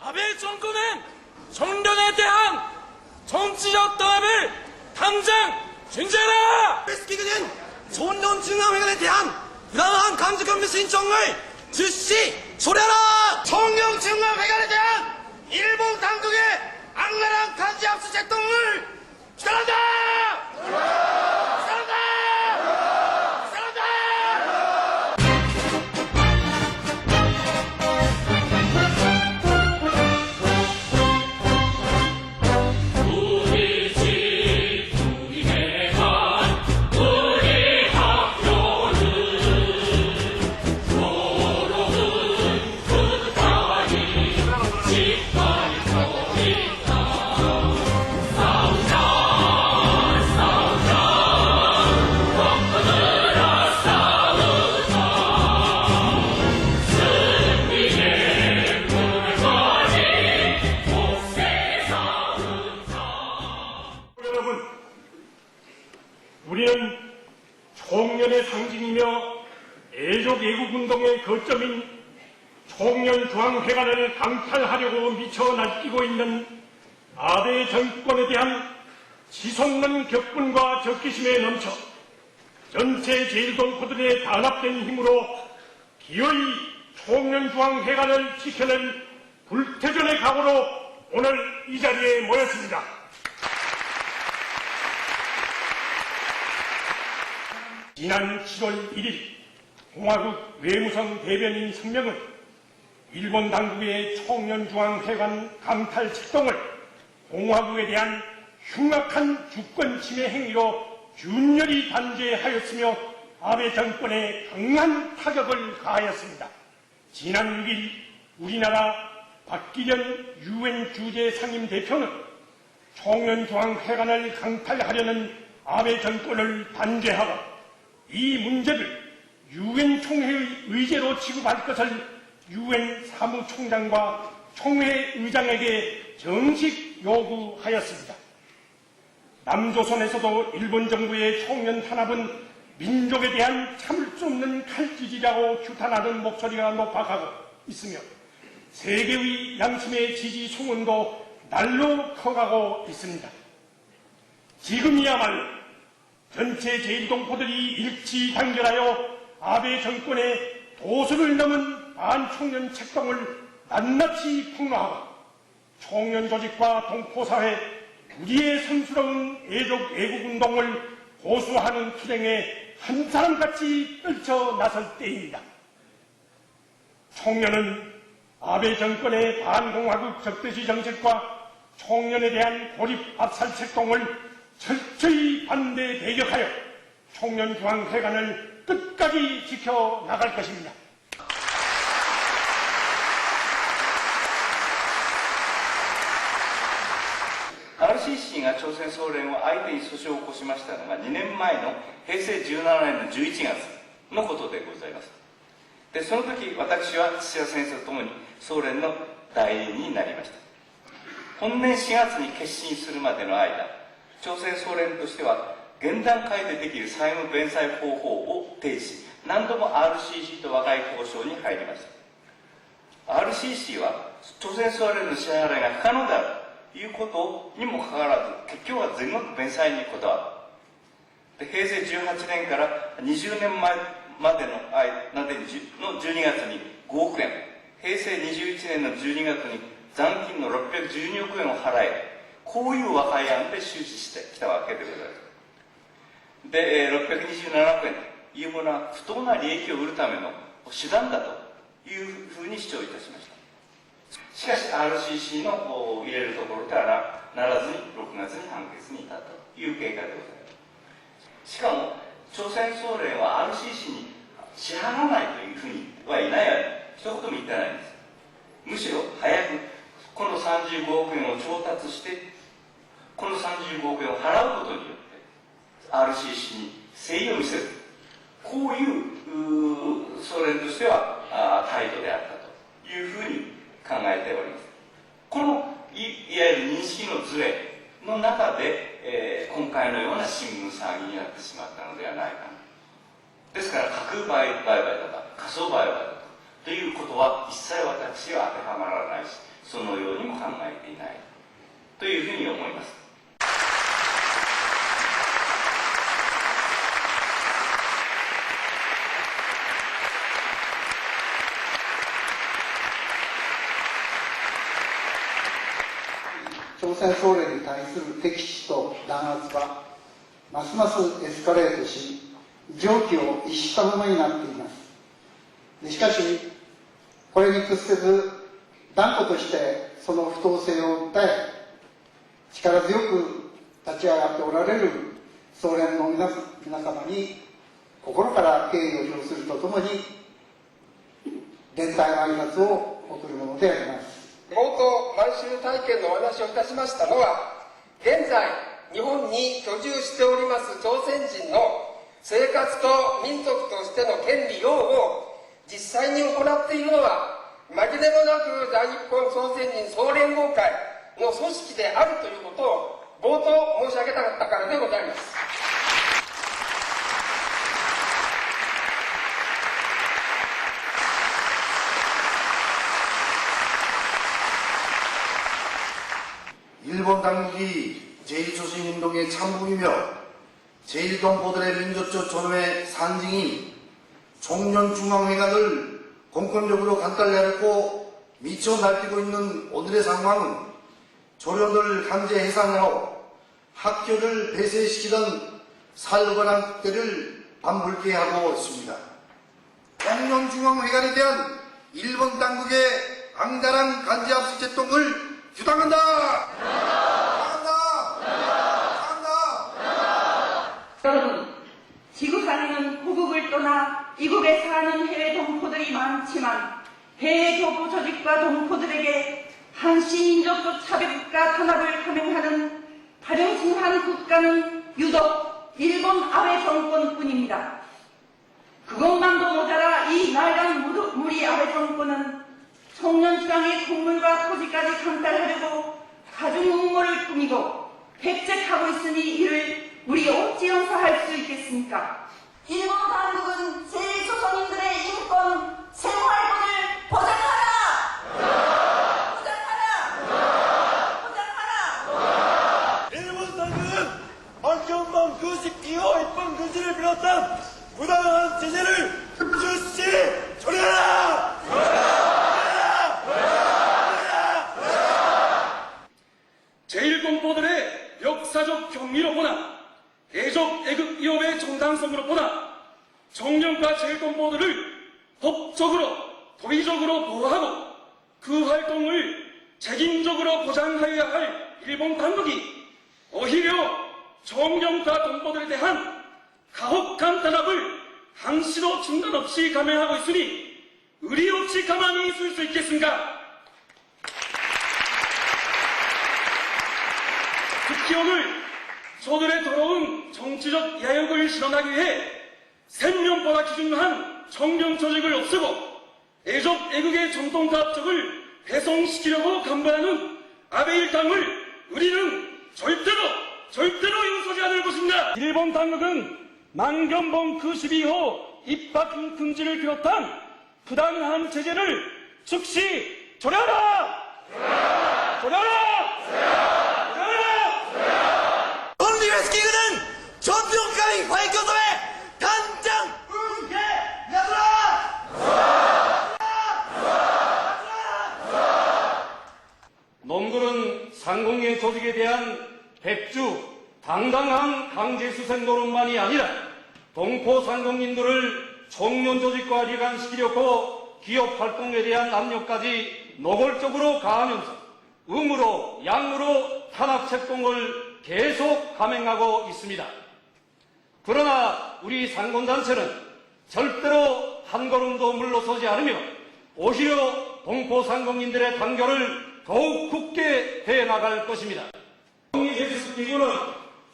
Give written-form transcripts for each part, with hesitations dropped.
아베 정권은 정련에 대한 정치적 단합을 당장 중지하라! 베스키그는 정론중앙회관에 대한 부당한 감정검토 신청을 즉시 초래하라! 정령중앙회관에 대한 일본 당국의 악랄한 간지 압수 작동을 추천한다! 추천한다! 추천한다! 여러분, 우리는 총련의 상징이며 애족 애국운동의 거점인 총련중앙회관을 강탈하려고 미쳐 날뛰고 있는 아베 정권에 대한 지속는 격분과 적개심에 넘쳐 전체 제1동포들의 단합된 힘으로 기어이 총련중앙회관을 지켜낼 불태전의 각오로 오늘 이 자리에 모였습니다. 지난 7월 1일 공화국 외무성 대변인 3명은 일본 당국의 총련중앙회관 강탈 책동을 공화국에 대한 흉악한 주권 침해 행위로 균열히 단죄하였으며 아베 정권에 강한 타격을 가하였습니다. 지난 6일 우리나라 박기련 유엔 주재 상임 대표는 총련중앙회관을 강탈하려는 아베 정권을 단죄하고 이 문제를 유엔 총회의 의제로 취급할 것을 유엔 사무총장과 총회 의장에게 정식 요구하였습니다. 남조선에서도 일본 정부의 총련 탄압은 민족에 대한 참을 수 없는 칼질이라고 규탄하는 목소리가 높아가고 있으며 세계의 양심의 지지 소문도 날로 커가고 있습니다. 지금이야말로 전체 제1동포들이 일치 단결하여 아베 정권의 도수를 넘은 반총련 책동을 낱낱이 폭로하고 총련 조직과 동포사회 우리의 선수로운 애족 애국운동을 고수하는 투쟁에 한 사람같이 떨쳐 나설 때입니다. 총련은 아베 정권의 반공화국 적대시 정책과 총련에 대한 고립 압살 책동을 철저히 반대 대격하여 총련중앙회관을 끝까지 지켜나갈 것입니다. RCC が朝鮮総連を相手に訴訟を起こしましたのが2年前の平成17年の11月のことでございます。で、その時私は土屋先生と共に総連の代理人になりました。本年4月に決心するまでの間、朝鮮総連としては現段階でできる債務弁済方法を提示し、何度も RCC と和解交渉に入りました。RCC は朝鮮総連の支払いが不可能であるということにもかかわらず、結局は全額弁済にこだわる。で、平成18年から20年前までの間での12月に5億円、平成21年の12月に残金の612億円を払え、こういう和解案で終始してきたわけでございます。で、627億円というものは不当な利益を売るための手段だというふうに主張いたしました。しかし RCC の入れるところではならずに6月に判決に至ったという経過でございます。しかも朝鮮総連は RCC に支払わないというふうにはいないわけ、一言も言ってないんです。むしろ早くこの35億円を調達してこの35億円を払うことによって RCC に誠意を見せる、こういうソ連としては態度であったというふうに考えております。このいわゆる認識のズレの中で、今回のような新聞騒ぎになってしまったのではないかな。ですから架空売買だとか仮想売買だとかということは一切私は当てはまらないし、そのようにも考えていないというふうに思います。朝鮮総連に対する敵視と弾圧はますますエスカレートし、常軌を逸したものになっています。しかしこれに屈せず断固としてその不当性を訴え、力強く立ち上がっておられる総連の皆様に心から敬意を表するとともに連帯の挨拶を送るものであります。冒頭、満州体験のお話をいたしましたのは、現在日本に居住しております朝鮮人の生活と民族としての権利擁護を実際に行っているのは、紛れもなく大日本朝鮮人総連合会の組織であるということを冒頭申し上げたかったからでございます。일본 당국이 제1조선운동의 참국이며 제1동포들의 민족적 존엄의 상징인 총련중앙회관을 공권력으로 간달내렸고 미쳐 날뛰고 있는 오늘의 상황은 조련을 강제 해산하고 학교를 폐쇄시키던 살벌한 국대를 반복케 하고 있습니다. 총련중앙회관에 대한 일본 당국의 앙달한 간제압수 제동을 규탄한다! 여러분, 지구상에는 호국을 떠나 이국에 사는 해외 동포들이 많지만 해외 교포 조직과 동포들에게 한시민족적 차별과 탄압을 감행하는 다령신한 국가는 유독 일본 아베 정권뿐입니다. 그것만도 모자라 이 낡은 무리 아베 정권은 청년주당의 속물과 토지까지 강탈하려고 가중 음모를 꾸미고 백책하고 있으니 이를 우리 어찌 용서할 수 있겠습니까? 일본 당국은 제1조선인들의 인권, 생활권을 보장하라! 보장하라! 보장하라! 일본 당국은 박경범 92호 입법 금지를 비롯한 부당한 제재를 즉시 처리하라! 제1동포들의 역사적 경위로 보나 대적 애국 위협의 정당성으로 보나 정령과 제1동포들을 법적으로 도의적으로 보호하고 그 활동을 책임적으로 보장하여야 할 일본 당국이 오히려 정령과 동포들에 대한 가혹한 탄압을 항시도 중단 없이 감행하고 있으니 의리 없이 가만히 있을 수 있겠습니까? 특히 오늘 저들의 더러운 정치적 야욕을 실현하기 위해 생명보다 기준한 정령 조직을 없애고 애적 애국의 전통과 합적을 배송시키려고 간부하는 아베 일당을 우리는 절대로 용서하지 않을 것입니다. 일본 당국은 만경범 그 12호 입학 금지를 비롯한 부당한 제재를 즉시 조려라! 원리웨스키그는 전평가의 발표소에 당장 은폐하라! 놈들은 상공의 조직에 대한 백주, 당당한 강제수색 노릇만이 아니라 동포 상공인들을 청년 조직과 리간시키려고 기업 활동에 대한 압력까지 노골적으로 가하면서 음으로 양으로 탄압 책동을 계속 감행하고 있습니다. 그러나 우리 상공단체는 절대로 한 걸음도 물러서지 않으며 오히려 동포 상공인들의 단결을 더욱 굳게 해나갈 것입니다. 정의제주기구는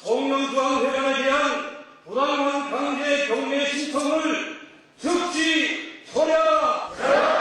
청년중앙회관에 대한 부당한 강제 경매 신청을 즉시 철회하라!